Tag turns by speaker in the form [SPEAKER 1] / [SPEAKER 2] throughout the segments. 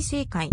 [SPEAKER 1] 正解。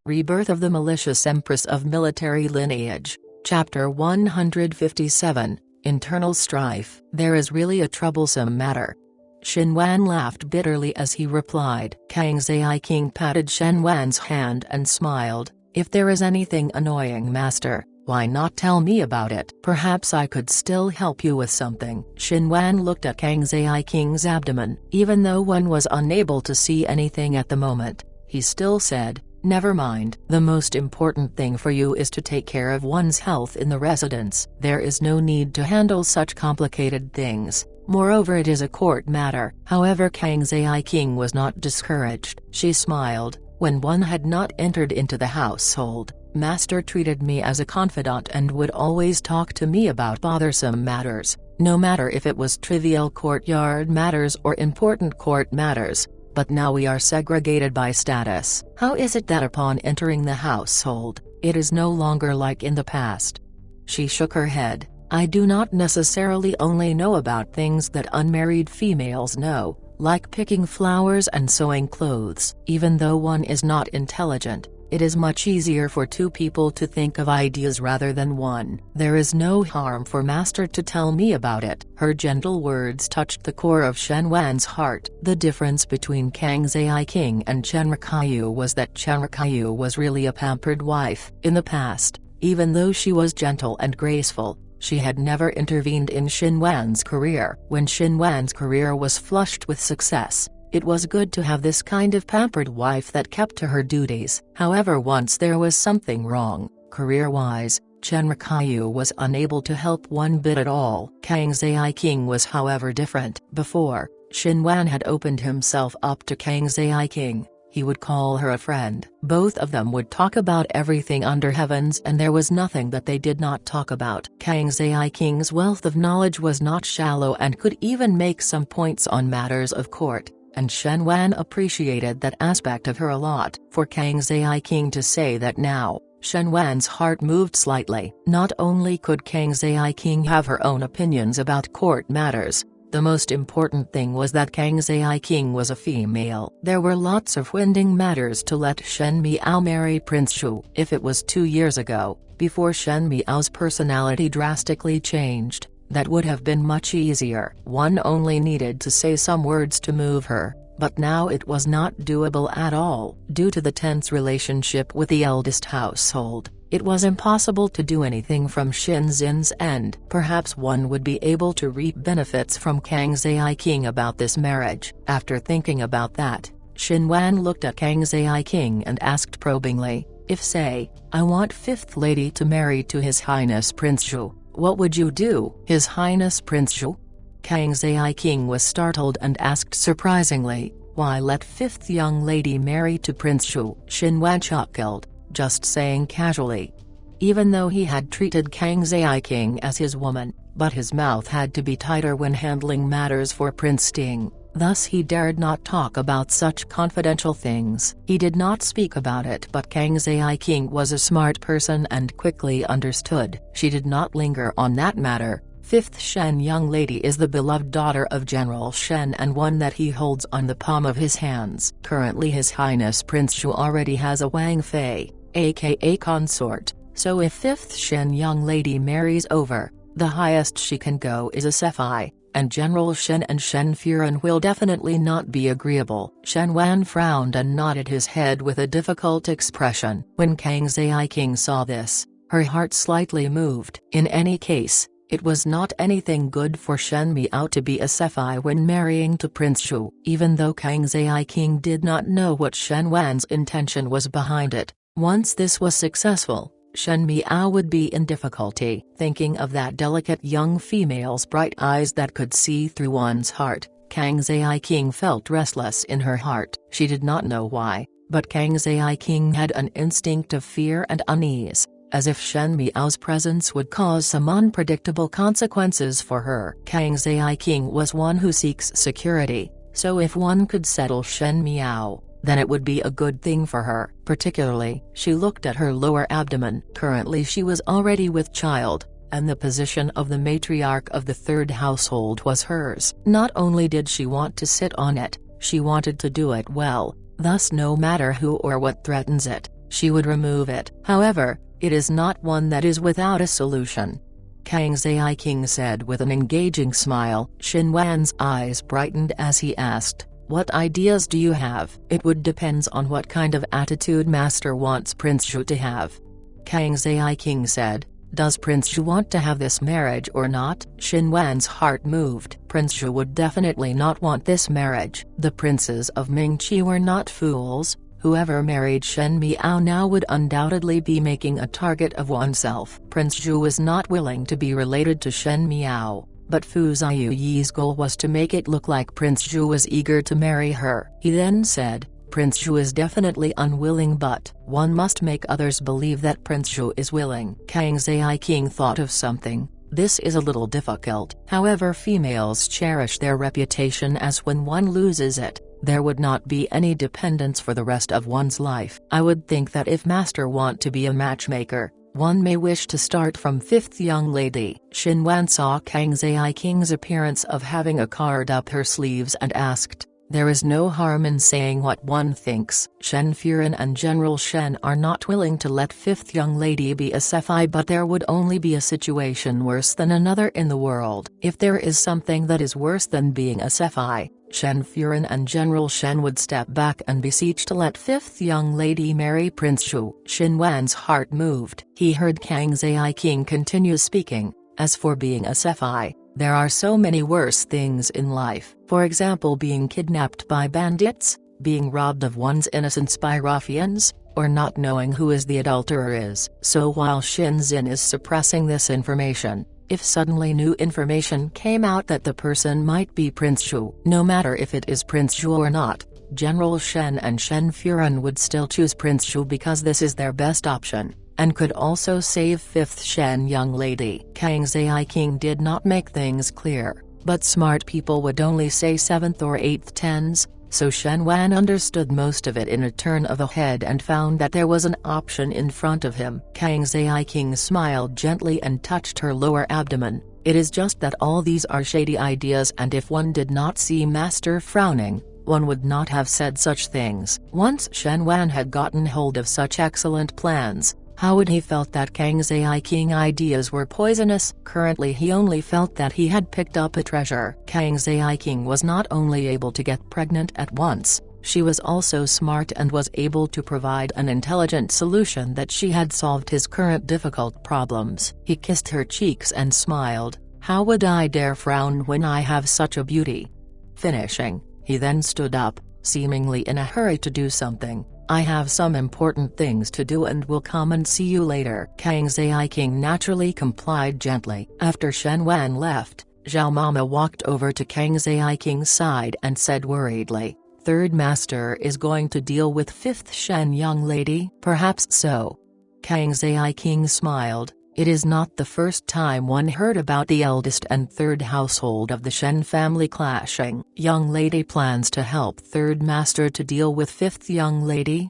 [SPEAKER 2] Rebirth of the Malicious Empress of Military Lineage. Chapter 157, Internal Strife. There is really a troublesome matter. Shen Wan laughed bitterly as he replied. Kang Zai King patted Shen Wan's hand and smiled. If there is anything annoying, Master, why not tell me about it? Perhaps I could still help you with something. Shen Wan looked at Kang Zai King's abdomen. Even though one was unable to see anything at the moment, he still said, "Never mind. The most important thing for you is to take care of one's health in the residence. There is no need to handle such complicated things. Moreover, it is a court matter." However, Kang Zai King was not discouraged. She smiled. "When one had not entered into the household, Master treated me as a confidant and would always talk to me about bothersome matters, no matter if it was trivial courtyard matters or important court matters. But now we are segregated by status. How is it that upon entering the household, it is no longer like in the past?" She shook her head. "I do not necessarily only know about things that unmarried females know, like picking flowers and sewing clothes. Even though one is not intelligent, it is much easier for two people to think of ideas rather than one. There is no harm for Master to tell me about it." Her gentle words touched the core of Shen Wan's heart. The difference between Kang Zai King and Chen Rikayu was that Chen Rikayu was really a pampered wife. In the past, even though she was gentle and graceful, she had never intervened in Shen Wan's career. When Shen Wan's career was flushed with success, it was good to have this kind of pampered wife that kept to her duties. However, once there was something wrong, career-wise, Chen Rikayu was unable to help one bit at all. Kang Zai King was however different. Before, Shen Wan had opened himself up to Kang Zai King. He would call her a friend. Both of them would talk about everything under heavens, and there was nothing that they did not talk about. Kang Zai King's wealth of knowledge was not shallow and could even make some points on matters of court, and Shen Wan appreciated that aspect of her a lot. For Kang Zai King to say that now, Shen Wan's heart moved slightly. Not only could Kang Zai King have her own opinions about court matters, the most important thing was that Kang Zai King was a female. There were lots of winding matters to let Shen Miao marry Prince Shu. If it was 2 years ago, before Shen Miao's personality drastically changed, that would have been much easier. One only needed to say some words to move her, but now it was not doable at all. Due to the tense relationship with the eldest household, it was impossible to do anything from Shen Xin's end. Perhaps one would be able to reap benefits from Kang Zai King about this marriage. After thinking about that, Shen Wan looked at Kang Zai King and asked probingly, "If say, I want Fifth Lady to marry to His Highness Prince Shu, what would you do?" "His Highness Prince Shu?" Kang Zai King was startled and asked surprisingly, "Why let Fifth young lady marry to Prince Shu?" Shen Wan chuckled, just saying casually. Even though he had treated Kang Zai King as his woman, but his mouth had to be tighter when handling matters for Prince Ting. Thus he dared not talk about such confidential things. He did not speak about it, but Kang Zai King was a smart person and quickly understood. She did not linger on that matter. Fifth Shen young lady is the beloved daughter of General Shen and one that he holds on the palm of his hands. Currently His Highness Prince Shu already has a Wang Fei, aka consort, so if Fifth Shen young lady marries over, the highest she can go is a Sephi, and General Shen and Shen Furen will definitely not be agreeable. Shen Wan frowned and nodded his head with a difficult expression. When Kang Zai King saw this, her heart slightly moved. In any case, it was not anything good for Shen Miao to be a Sephi when marrying to Prince Shu. Even though Kang Zai King did not know what Shen Wan's intention was behind it, once this was successful, Shen Miao would be in difficulty. Thinking of that delicate young female's bright eyes that could see through one's heart, Kang Zai King felt restless in her heart. She did not know why, but Kang Zai King had an instinct of fear and unease, as if Shen Miao's presence would cause some unpredictable consequences for her. Kang Zai King was one who seeks security, so if one could settle Shen Miao, then it would be a good thing for her. Particularly, she looked at her lower abdomen. Currently she was already with child, and the position of the matriarch of the third household was hers. Not only did she want to sit on it, she wanted to do it well, thus no matter who or what threatens it, she would remove it. However, it is not one that is without a solution. Kang Zai-King said with an engaging smile. Shin Wan's eyes brightened as he asked, "What ideas do you have?" "It would depends on what kind of attitude Master wants Prince Zhu to have." Kang Zai-King said, "Does Prince Zhu want to have this marriage or not?" Shin Wan's heart moved. Prince Zhu would definitely not want this marriage. The princes of Mingqi were not fools. Whoever married Shen Miao now would undoubtedly be making a target of oneself. Prince Zhu was not willing to be related to Shen Miao, but Fu Ziuyi's goal was to make it look like Prince Zhu was eager to marry her. He then said, "Prince Zhu is definitely unwilling, but one must make others believe that Prince Zhu is willing." Kang Zai-King thought of something. "This is a little difficult. However, females cherish their reputation as when one loses it, there would not be any dependence for the rest of one's life. I would think that if Master want to be a matchmaker, one may wish to start from fifth young lady." Shin Wan saw Kang Zai-King's appearance of having a card up her sleeves and asked, "There is no harm in saying what one thinks." Shen Furen and General Shen are not willing to let fifth young lady be a Sephi, but there would only be a situation worse than another in the world. If there is something that is worse than being a Sephi, Shen Furen and General Shen would step back and beseech to let fifth young lady marry Prince Zhu. Shin Wan's heart moved. He heard Kang Zai-King continue speaking, "As for being a Sephi, there are so many worse things in life. For example, being kidnapped by bandits, being robbed of one's innocence by ruffians, or not knowing who is the adulterer is." So while Shin Zin is suppressing this information, if suddenly new information came out that the person might be Prince Zhu, no matter if it is Prince Zhu or not, General Shen and Shen Furen would still choose Prince Zhu because this is their best option, and could also save fifth Shen young lady. Kang Zai-King did not make things clear, but smart people would only say seventh or eighth tens, so Shen Wan understood most of it in a turn of the head and found that there was an option in front of him. Kang Zai-King smiled gently and touched her lower abdomen. "It is just that all these are shady ideas, and if one did not see Master frowning, one would not have said such things." Once Shen Wan had gotten hold of such excellent plans, how would he felt that Kang Zai-King ideas were poisonous? Currently he only felt that he had picked up a treasure. Kang Zai-King was not only able to get pregnant at once, she was also smart and was able to provide an intelligent solution that she had solved his current difficult problems. He kissed her cheeks and smiled, "How would I dare frown when I have such a beauty?" Finishing, he then stood up, seemingly in a hurry to do something. "I have some important things to do and will come and see you later." Kang Zai-King naturally complied gently. After Shen Wan left, Zhao Mama walked over to Kang Zai-King's side and said worriedly, "Third Master is going to deal with fifth Shen young lady?" "Perhaps so." Kang Zai-King smiled. It is not the first time one heard about the eldest and third household of the Shen family clashing. "Young lady plans to help third master to deal with fifth young lady?"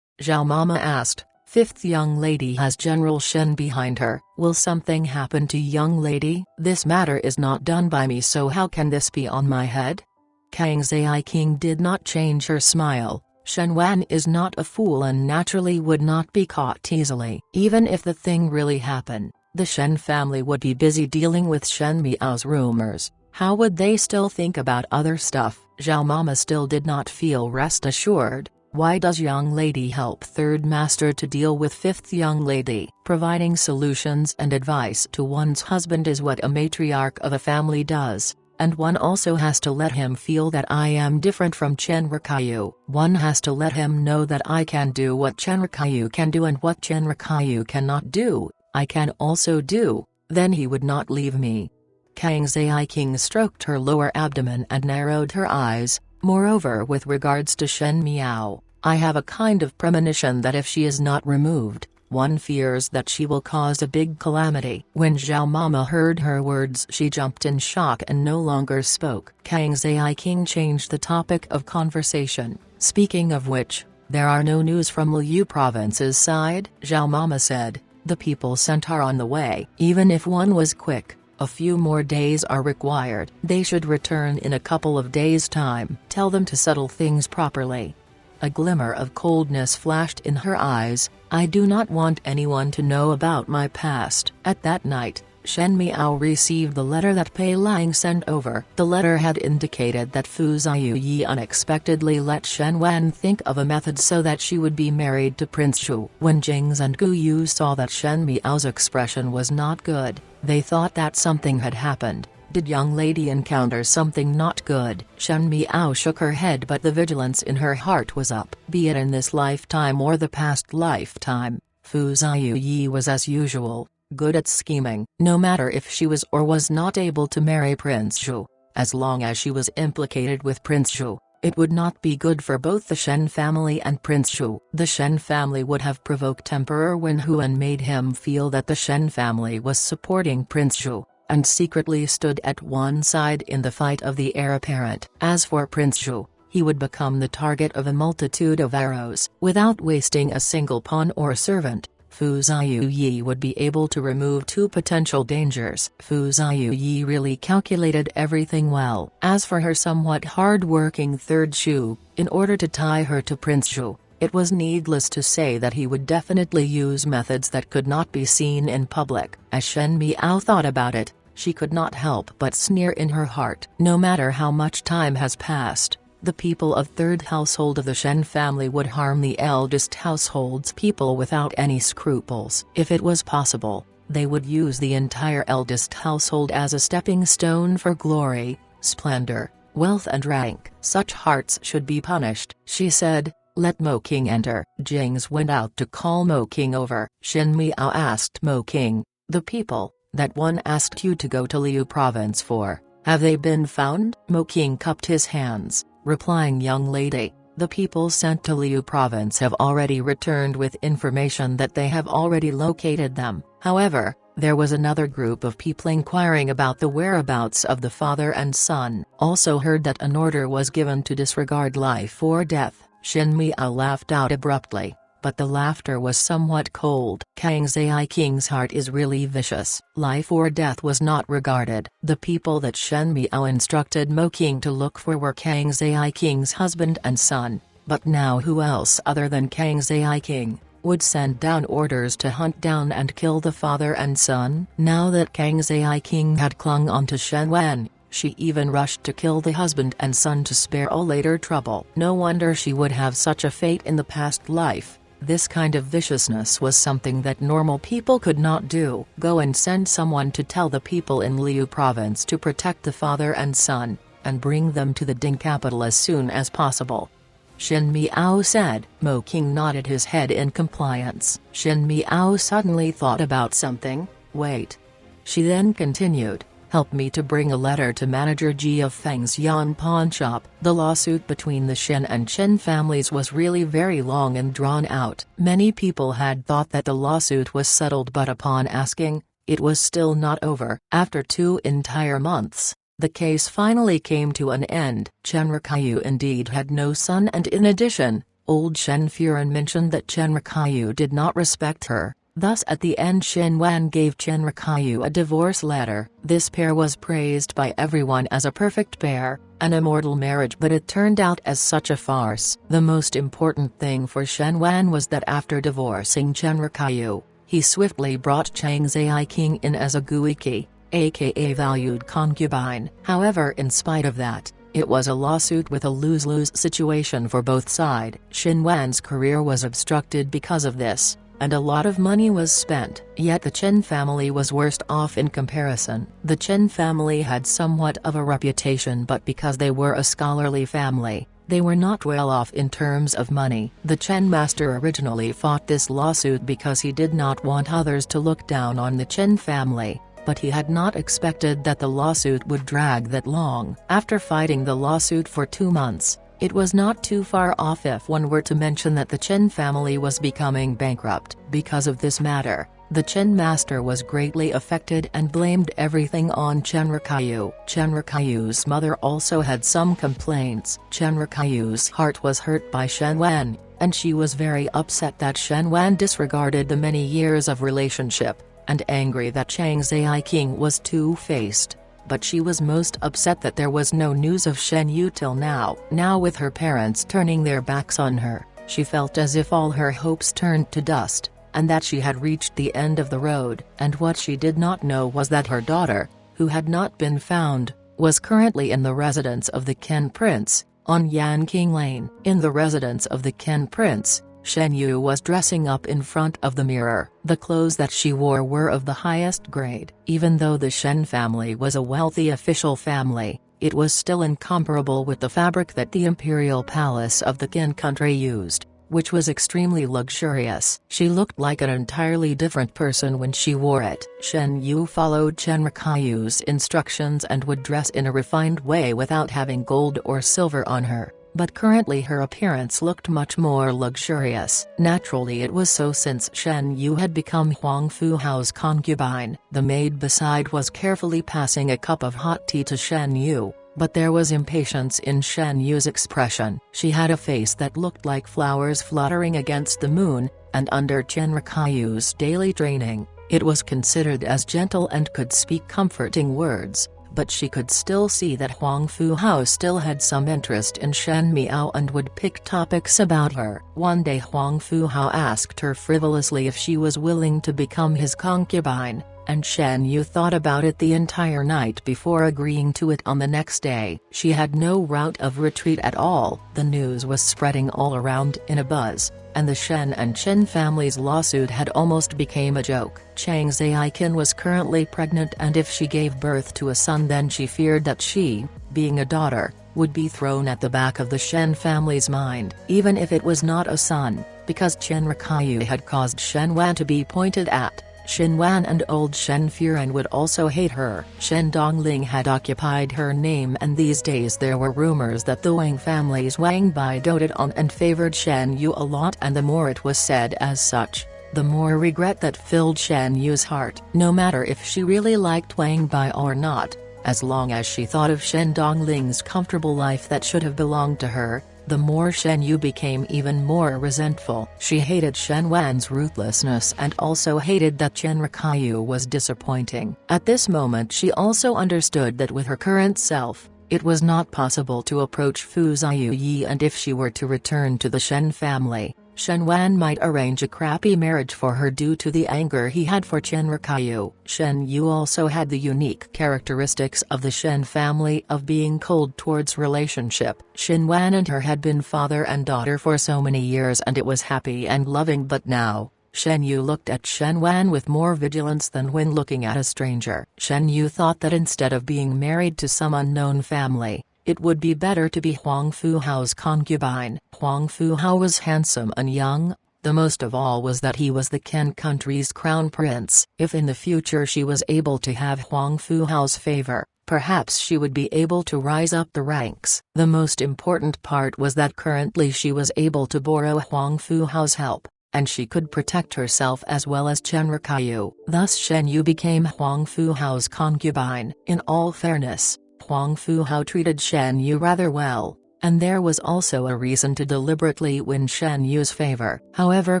[SPEAKER 2] Zhao Mama asked. "Fifth young lady has General Shen behind her. Will something happen to young lady?" "This matter is not done by me, so how can this be on my head?" Kang Zai-King did not change her smile. Shen Wan is not a fool and naturally would not be caught easily. Even if the thing really happened, the Shen family would be busy dealing with Shen Miao's rumors. How would they still think about other stuff? Zhao Mama still did not feel rest assured. Why does young lady help third master to deal with fifth young lady? Providing solutions and advice to one's husband is what a matriarch of a family does. And one also has to let him feel that I am different from Chen Rikayu. One has to let him know that I can do what Chen Rikayu can do and what Chen Rikayu cannot do, I can also do, then he would not leave me. Kang Zai-King stroked her lower abdomen and narrowed her eyes. Moreover, with regards to Shen Miao, I have a kind of premonition that if she is not removed, one fears that she will cause a big calamity. When Zhao Mama heard her words, she jumped in shock and no longer spoke. Kang Zai-King changed the topic of conversation. "Speaking of which, there are no news from Liu province's side?" Zhao Mama said, "The people sent are on the way. Even if one was quick, a few more days are required. They should return in a couple of days' time. Tell them to settle things properly." A glimmer of coldness flashed in her eyes. "I do not want anyone to know about my past." At that night, Shen Miao received the letter that Pei Lang sent over. The letter had indicated that Fu Ziyi unexpectedly let Shen Wan think of a method so that she would be married to Prince Zhu. When Jings and Gu Yu saw that Shen Miao's expression was not good, they thought that something had happened. Did young lady encounter something not good? Shen Miao shook her head, but the vigilance in her heart was up. Be it in this lifetime or the past lifetime, Fu Ziyi was as usual, good at scheming. No matter if she was or was not able to marry Prince Zhu, as long as she was implicated with Prince Zhu, it would not be good for both the Shen family and Prince Zhu. The Shen family would have provoked Emperor Wenhu and made him feel that the Shen family was supporting Prince Zhu, and secretly stood at one side in the fight of the heir apparent. As for Prince Zhu, he would become the target of a multitude of arrows. Without wasting a single pawn or servant, Fu Ziyi would be able to remove two potential dangers. Fu Ziyi really calculated everything well. As for her somewhat hard-working third Shu, in order to tie her to Prince Zhu, it was needless to say that he would definitely use methods that could not be seen in public. As Shen Miao thought about it, she could not help but sneer in her heart. No matter how much time has passed, the people of third household of the Shen family would harm the eldest household's people without any scruples. If it was possible, they would use the entire eldest household as a stepping stone for glory, splendor, wealth and rank. Such hearts should be punished. She said, "Let Mo King enter." Jings went out to call Mo King over. Shen Miao asked Mo King, "The people that one asked you to go to Liu province for, have they been found?" Mo King cupped his hands, replying, "Young lady, the people sent to Liu province have already returned with information that they have already located them. However, there was another group of people inquiring about the whereabouts of the father and son. Also heard that an order was given to disregard life or death." Shen Miao laughed out abruptly, but the laughter was somewhat cold. Kang Zai King's heart is really vicious. Life or death was not regarded. The people that Shen Miao instructed Mo King to look for were Kang Zai King's husband and son, but now who else other than Kang Zai King would send down orders to hunt down and kill the father and son? Now that Kang Zai King had clung on to Shen Wan, she even rushed to kill the husband and son to spare all later trouble. No wonder she would have such a fate in the past life. This kind of viciousness was something that normal people could not do. Go and send someone to tell the people in Liu province to protect the father and son, and bring them to the Ding capital as soon as possible. Shen Miao said. Mo King nodded his head in compliance. Shen Miao suddenly thought about something. Wait. She then continued, "Help me to bring a letter to manager Ji of Feng's Yan pawn shop." The lawsuit between the Shen and Chen families was really very long and drawn out. Many people had thought that the lawsuit was settled, but upon asking, it was still not over. After 2 entire months, the case finally came to an end. Chen Rikayu indeed had no son, and in addition, old Shen Furen mentioned that Chen Rikayu did not respect her. Thus at the end Shen Wan gave Chen Rikayu a divorce letter. This pair was praised by everyone as a perfect pair, an immortal marriage, but it turned out as such a farce. The most important thing for Shen Wan was that after divorcing Chen Rikayu, he swiftly brought Chang Zai King in as a guiki, aka valued concubine. However, in spite of that, it was a lawsuit with a lose-lose situation for both sides. Shen Wan's career was obstructed because of this, and a lot of money was spent. Yet the Chen family was worst off in comparison. The Chen family had somewhat of a reputation, but because they were a scholarly family, they were not well off in terms of money. The Chen master originally fought this lawsuit because he did not want others to look down on the Chen family, but he had not expected that the lawsuit would drag that long. After fighting the lawsuit for 2 months, it was not too far off if one were to mention that the Chen family was becoming bankrupt. Because of this matter, the Chen master was greatly affected and blamed everything on Chen Rikayu. Chen Rikayu's mother also had some complaints. Chen Rikayu's heart was hurt by Shen Wan, and she was very upset that Shen Wan disregarded the many years of relationship, and angry that Chang Zai King was two-faced. but she was most upset that there was no news of Shen Yu till now. Now with her parents turning their backs on her, she felt as if all her hopes turned to dust, and that she had reached the end of the road. And what she did not know was that her daughter, who had not been found, was currently in the residence of the Ken Prince, on Yanqing Lane. In the residence of the Ken Prince, Shen Yu was dressing up in front of the mirror. The clothes that she wore were of the highest grade. Even though the Shen family was a wealthy official family, it was still incomparable with the fabric that the imperial palace of the Qin country used, which was extremely luxurious. She looked like an entirely different person when she wore it. Shen Yu followed Chen Rikayu's instructions and would dress in a refined way without having gold or silver on her, but currently her appearance looked much more luxurious. Naturally it was so since Shen Yu had become Huang Fu Hao's concubine. The maid beside was carefully passing a cup of hot tea to Shen Yu, but there was impatience in Shen Yu's expression. She had a face that looked like flowers fluttering against the moon, and under Chen Rikayu's daily training, it was considered as gentle and could speak comforting words, but she could still see that Huang Fu Hao still had some interest in Shen Miao and would pick topics about her. One day Huang Fu Hao asked her frivolously if she was willing to become his concubine, and Shen Yu thought about it the entire night before agreeing to it on the next day. She had no route of retreat at all. The news was spreading all around in a buzz, and the Shen and Chen families' lawsuit had almost became a joke. Chang Zaiqin was currently pregnant, and if she gave birth to a son, then she feared that she, being a daughter, would be thrown at the back of the Shen family's mind, even if it was not a son, because Chen Rikayu had caused Shen Wan to be pointed at. Shen Wan and old Shen Furan would also hate her. Shen Dongling had occupied her name, and these days there were rumors that the Wang family's Wang Bai doted on and favored Shen Yu a lot, and the more it was said as such, the more regret that filled Shen Yu's heart. No matter if she really liked Wang Bai or not, as long as she thought of Shen Dongling's comfortable life that should have belonged to her, the more Shen Yu became even more resentful. She hated Shen Wan's ruthlessness and also hated that Chen Rikayu was disappointing. At this moment she also understood that with her current self, it was not possible to approach Fu Ziyu, and if she were to return to the Shen family, Shen Wan might arrange a crappy marriage for her due to the anger he had for Chen Rikayu. Shen Yu also had the unique characteristics of the Shen family of being cold towards relationship. Shen Wan and her had been father and daughter for so many years, and it was happy and loving, but now, Shen Yu looked at Shen Wan with more vigilance than when looking at a stranger. Shen Yu thought that instead of being married to some unknown family, it would be better to be Huang Fu Hao's concubine. Huang Fu Hao was handsome and young, the most of all was that he was the Qin country's crown prince. If in the future she was able to have Huang Fu Hao's favor, perhaps she would be able to rise up the ranks. The most important part was that currently she was able to borrow Huang Fu Hao's help, and she could protect herself as well as Chen Rikayu. Thus Shen Yu became Huang Fu Hao's concubine. In all fairness, Huang Fu Hao treated Shen Yu rather well, and there was also a reason to deliberately win Shen Yu's favor. However,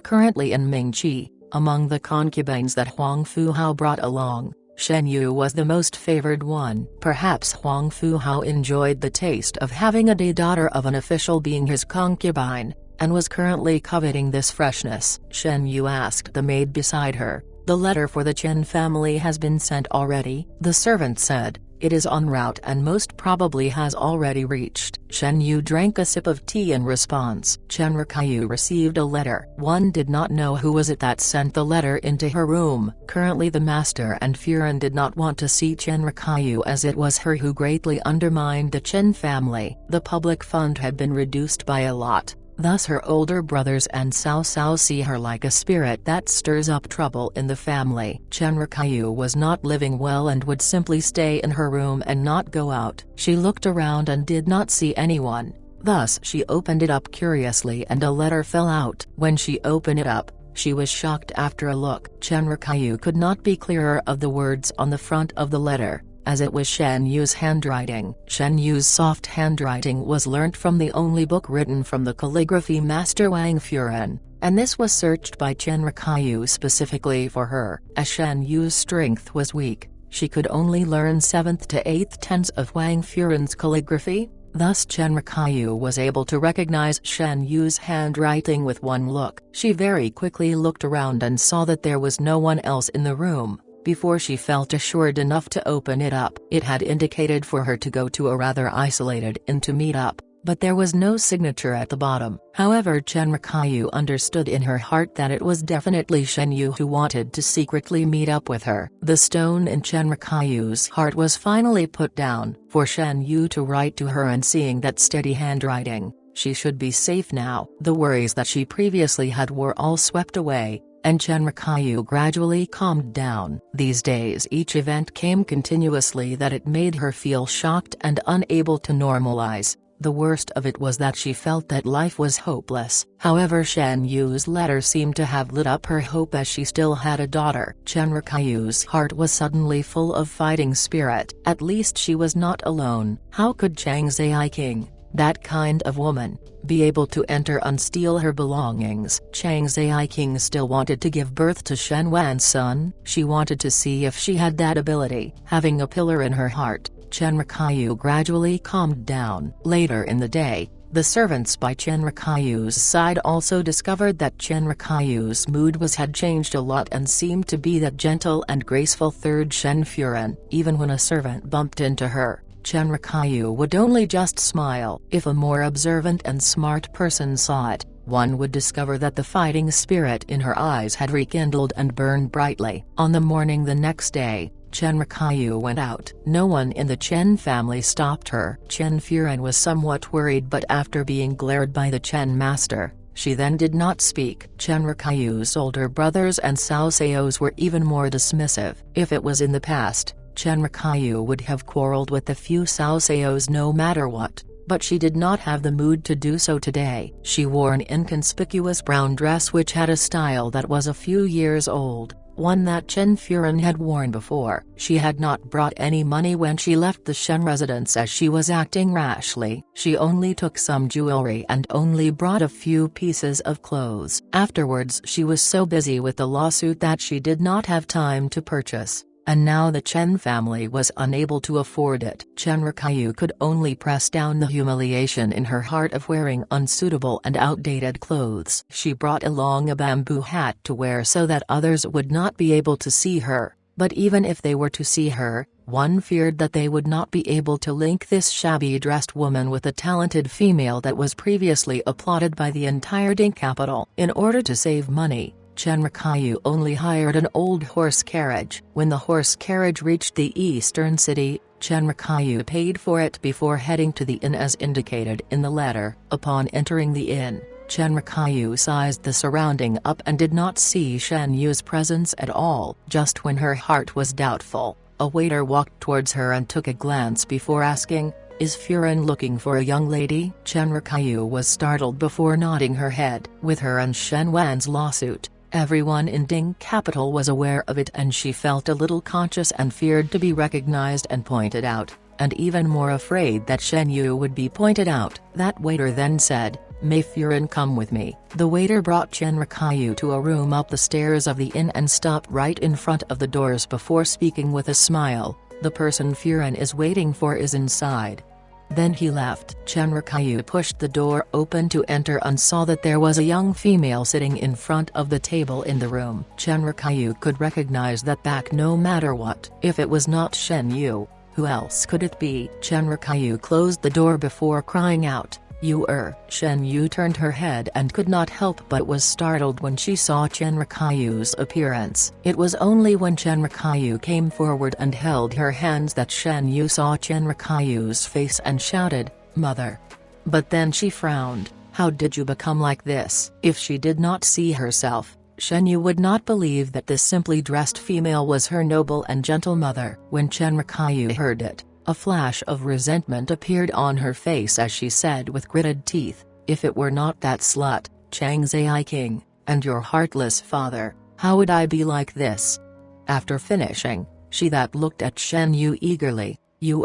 [SPEAKER 2] currently in Mingqi, among the concubines that Huang Fu Hao brought along, Shen Yu was the most favored one. Perhaps Huang Fu Hao enjoyed the taste of having a daughter of an official being his concubine, and was currently coveting this freshness. Shen Yu asked the maid beside her, "The letter for the Chen family has been sent already?" The servant said, "It is en route and most probably has already reached." Shen Yu drank a sip of tea in response. Chen Rikayu received a letter. One did not know who was it that sent the letter into her room. Currently the master and Furan did not want to see Chen Rikayu, as it was her who greatly undermined the Chen family. The public fund had been reduced by a lot. Thus her older brothers and Cao Cao see her like a spirit that stirs up trouble in the family. Chen Rikayu was not living well and would simply stay in her room and not go out. She looked around and did not see anyone. Thus she opened it up curiously and a letter fell out. When she opened it up, she was shocked after a look. Chen Rikayu could not be clearer of the words on the front of the letter, as it was Shen Yu's handwriting. Shen Yu's soft handwriting was learnt from the only book written from the calligraphy master Wang Furan, and this was searched by Chen Rikayu specifically for her. As Shen Yu's strength was weak, she could only learn 7th to 8th tenths of Wang Furen's calligraphy. Thus Chen Rikaiyu was able to recognize Shen Yu's handwriting with one look. She very quickly looked around and saw that there was no one else in the room, before she felt assured enough to open it up. It had indicated for her to go to a rather isolated inn to meet up, but there was no signature at the bottom. However, Chen Rikaiyu understood in her heart that it was definitely Shen Yu who wanted to secretly meet up with her. The stone in Chen Rikaiyu's heart was finally put down. For Shen Yu to write to her, and seeing that steady handwriting, she should be safe now. The worries that she previously had were all swept away, and Chen Rikaiyu gradually calmed down. These days each event came continuously that it made her feel shocked and unable to normalize. The worst of it was that she felt that life was hopeless. However, Shen Yu's letter seemed to have lit up her hope, as she still had a daughter. Chen Rikaiyu's heart was suddenly full of fighting spirit. At least she was not alone. How could Chang Zaiqing, that kind of woman, be able to enter and steal her belongings? Chang Zaiqing still wanted to give birth to Shen Wan's son. She wanted to see if she had that ability. Having a pillar in her heart, Chen Rikaiyu gradually calmed down. Later in the day, the servants by Chen Rikaiyu's side also discovered that Chen Rikaiyu's mood had changed a lot and seemed to be that gentle and graceful third Shen Furen. Even when a servant bumped into her, Chen Rikaiyu would only just smile. If a more observant and smart person saw it, one would discover that the fighting spirit in her eyes had rekindled and burned brightly. On the morning the next day, Chen Rikaiyu went out. No one in the Chen family stopped her. Chen Furen was somewhat worried, but after being glared by the Chen master, she then did not speak. Chen Rikaiyu's older brothers and Cao Caos were even more dismissive. If it was in the past, Chen Rikaiyu would have quarreled with the few Cao Caos no matter what, but she did not have the mood to do so today. She wore an inconspicuous brown dress which had a style that was a few years old, one that Chen Furen had worn before. She had not brought any money when she left the Shen residence, as she was acting rashly. She only took some jewelry and only brought a few pieces of clothes. Afterwards she was so busy with the lawsuit that she did not have time to purchase, and now the Chen family was unable to afford it. Chen Rikaiyu could only press down the humiliation in her heart of wearing unsuitable and outdated clothes. She brought along a bamboo hat to wear so that others would not be able to see her, but even if they were to see her, one feared that they would not be able to link this shabby-dressed woman with a talented female that was previously applauded by the entire Ding capital. In order to save money, Chen Rikaiyu only hired an old horse carriage. When the horse carriage reached the eastern city, Chen Rikaiyu paid for it before heading to the inn as indicated in the letter. Upon entering the inn, Chen Rikaiyu sized the surrounding up and did not see Shen Yu's presence at all. Just when her heart was doubtful, a waiter walked towards her and took a glance before asking, "Is Furen looking for a young lady?" Chen Rikaiyu was startled before nodding her head. With her and Shen Wan's lawsuit, everyone in Ding capital was aware of it, and she felt a little conscious and feared to be recognized and pointed out, and even more afraid that Shen Yu would be pointed out. That waiter then said, "May Furen come with me?" The waiter brought Chen Rikaiyu to a room up the stairs of the inn and stopped right in front of the doors before speaking with a smile, "The person Furen is waiting for is inside." Then he left. Chen Rikaiyu pushed the door open to enter and saw that there was a young female sitting in front of the table in the room. Chen Rikaiyu could recognize that back no matter what. If it was not Shen Yu, who else could it be? Chen Rikaiyu closed the door before crying out, "You er." Shen Yu turned her head and could not help but was startled when she saw Chen Rikaiyu's appearance. It was only when Chen Rikaiyu came forward and held her hands that Shen Yu saw Chen Rikaiyu's face and shouted, "Mother." But then she frowned. How did you become like this? If she did not see herself, Shen Yu would not believe that this simply dressed female was her noble and gentle mother. When Chen Rikaiyu heard it, a flash of resentment appeared on her face as she said with gritted teeth, "If it were not that slut, Chang Zaiqing, and your heartless father, how would I be like this?" After finishing, she that looked at Shen Yu eagerly, "You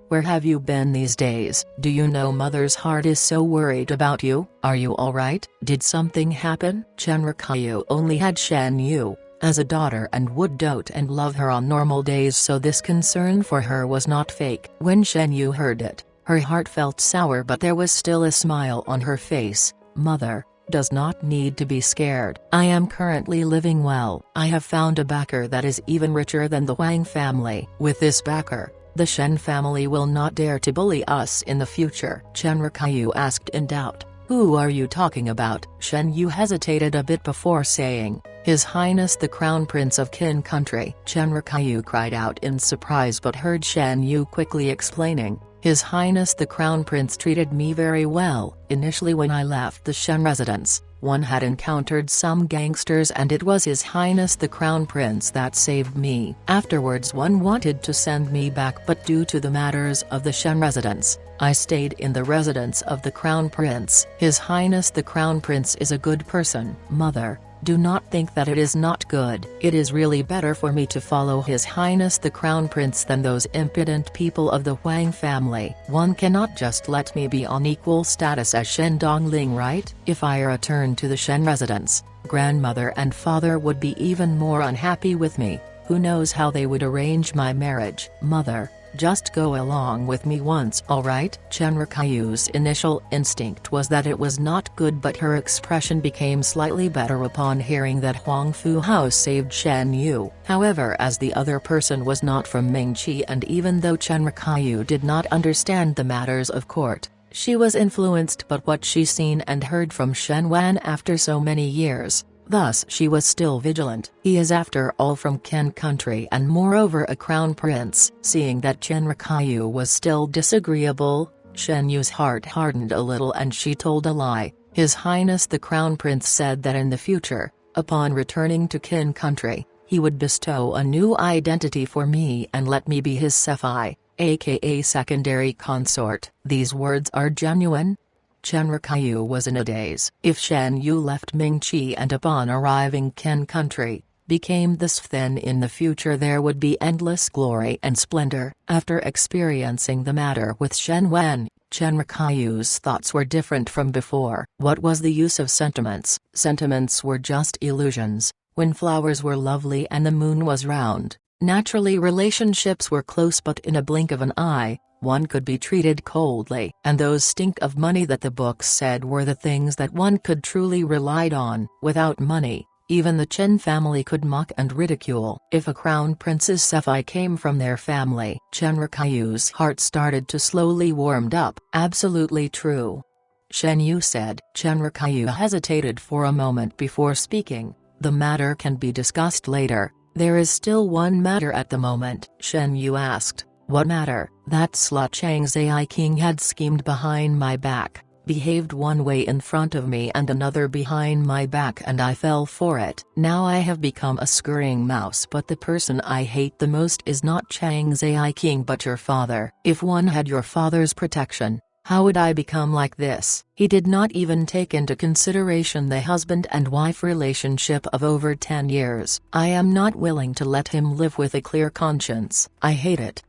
[SPEAKER 2] where have you been these days? Do you know mother's heart is so worried about you? Are you alright? Did something happen?" Chen Rikaiyu only had Shen Yu, as a daughter and would dote and love her on normal days, so this concern for her was not fake. When Shen Yu heard it, her heart felt sour, but there was still a smile on her face. Mother does not need to be scared. I am currently living well. I have found a backer that is even richer than the Wang family. With this backer, the Shen family will not dare to bully us in the future. Chen Rikayu asked in doubt. Who are you talking about? Shen Yu hesitated a bit before saying, His Highness the Crown Prince of Qin Country. Chen Rikayu cried out in surprise but heard Shen Yu quickly explaining, His Highness the Crown Prince treated me very well. Initially when I left the Shen residence, one had encountered some gangsters and it was His Highness the Crown Prince that saved me. Afterwards one wanted to send me back, but due to the matters of the Shen residence, I stayed in the residence of the Crown Prince. His Highness the Crown Prince is a good person. Mother, do not think that it is not good. It is really better for me to follow His Highness the Crown Prince than those impudent people of the Wang family. One cannot just let me be on equal status as Shen Dongling, right? If I return to the Shen residence, grandmother and father would be even more unhappy with me. Who knows how they would arrange my marriage? Mother, just go along with me once, alright? Chen Rikayu's initial instinct was that it was not good, but her expression became slightly better upon hearing that Huang Fu Hao saved Shen Yu. However, as the other person was not from Mingqi, and even though Chen Rikayu did not understand the matters of court, she was influenced by what she seen and heard from Shen Wan after so many years. Thus she was still vigilant. He is after all from Qin Country and moreover a crown prince. Seeing that Chen Rikayu was still disagreeable, Shen Yu's heart hardened a little and she told a lie. His Highness the Crown Prince said that in the future, upon returning to Qin Country, he would bestow a new identity for me and let me be his Sefai, aka secondary consort. These words are genuine? Chen Rikayu was in a daze. If Shen Yu left Mingqi and upon arriving Qin Country, became this, then in the future there would be endless glory and splendor. After experiencing the matter with Shen Wen, Chen Rikayu's thoughts were different from before. What was the use of sentiments? Sentiments were just illusions. When flowers were lovely and the moon was round, naturally relationships were close, but in a blink of an eye, one could be treated coldly. And those stink of money that the books said were the things that one could truly relied on. Without money, even the Chen family could mock and ridicule. If a crown prince's Sefai came from their family, Chen Rikayu's heart started to slowly warmed up. Absolutely true, Shen Yu said. Chen Rikayu hesitated for a moment before speaking. The matter can be discussed later. There is still one matter at the moment. Shen Yu asked. What matter? That slut Chang Zai King had schemed behind my back, behaved one way in front of me and another behind my back, and I fell for it. Now I have become a scurrying mouse, but the person I hate the most is not Chang Zai King but your father. If one had your father's protection, how would I become like this? He did not even take into consideration the husband and wife relationship of over 10 years. I am not willing to let him live with a clear conscience. I hate it.